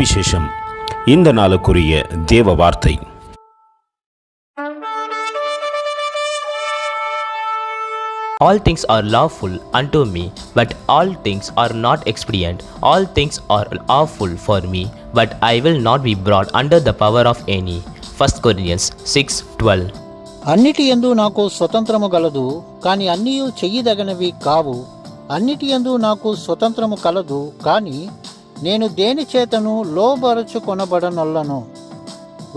சுவிசேஷம். இந்த நாளுக்குரிய தேவ வார்த்தை. All things are lawful unto me, but all things are not expedient. All things are lawful for me, but I will not be brought under the power of any. 1 Corinthians 6:12. అన్నిటి యందు నాకు స్వతంత్రము గలదు, కాని అన్నియు చెయ్యదగనవి కావు. అన్నిటి యందు నాకు స్వతంత్రము కలదు, కాని నేను దేని చేతను లోబరచుకొనబడనొల్లను.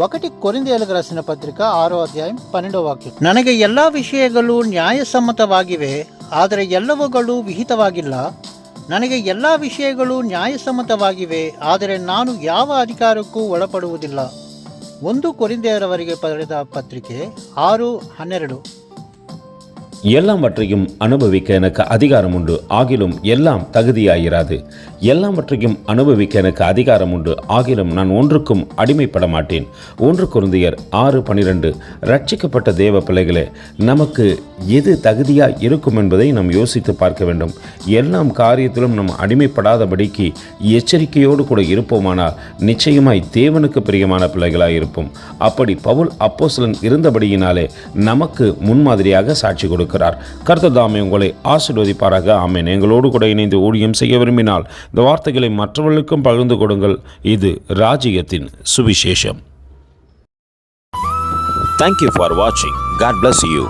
1 ಕೊರಿಂಥಿಯರಿಗೆ ರಾಸಿನ ಪತ್ರಿಕ 6వ ಅಧ್ಯಾಯ 12వ ವಾಕ್ಯ. ನನಗೆ ಎಲ್ಲ ವಿಷಯಗಳು ನ್ಯಾಯಸಮ್ಮತವಾಗಿವೆ, ಆದರೆ ಎಲ್ಲವುಗಳು ವಿಹಿತವಾಗಿಲ್ಲ. ನನಗೆ ಎಲ್ಲ ವಿಷಯಗಳು ನ್ಯಾಯಸಮ್ಮತವಾಗಿವೆ, ಆದರೆ ನಾನು ಯಾವ ಅಧಿಕಾರಕ್ಕೂ ಒಳಪಡುವುದಿಲ್ಲ. 1 ಕೊರಿಂಥಿಯರವರಿಗೆ ಬರೆದ ಪತ್ರಿಕೆ 6:12. எல்லாவற்றையும் அனுபவிக்க எனக்கு அதிகாரம் உண்டு, ஆகிலும் எல்லாம் தகுதியாயிராது. எல்லாவற்றையும் அனுபவிக்க எனக்கு அதிகாரம் உண்டு, ஆகிலும் நான் ஒன்றுக்கும் அடிமைப்பட மாட்டேன். 1 கொரிந்தியர் 6:12. ரட்சிக்கப்பட்ட தேவ பிள்ளைகளே, நமக்கு எது தகுதியாய் இருக்கும் என்பதை நாம் யோசித்து பார்க்க வேண்டும். எல்லாம் காரியத்திலும் நாம் அடிமைப்படாதபடிக்கு எச்சரிக்கையோடு கூட இருப்போமானால் நிச்சயமாய் தேவனுக்கு பிரியமான பிள்ளைகளாய் இருப்போம். அப்படி பவுல் அப்போஸ்தலன் இருந்தபடியினாலே நமக்கு முன்மாதிரியாக சாட்சி கொடுக்கிறார். கர்த்தர் தாமே உங்களை ஆசீர்வதிப்பாராக. ஆமென். எங்களோடு கூட இணைந்து ஊழியம் செய்ய விரும்பினால் இந்த வார்த்தைகளை மற்றவர்களுக்கும் பகிர்ந்து கொடுங்கள். இது ராஜ்யத்தின் சுவிசேஷம். Thank you for watching. God bless you.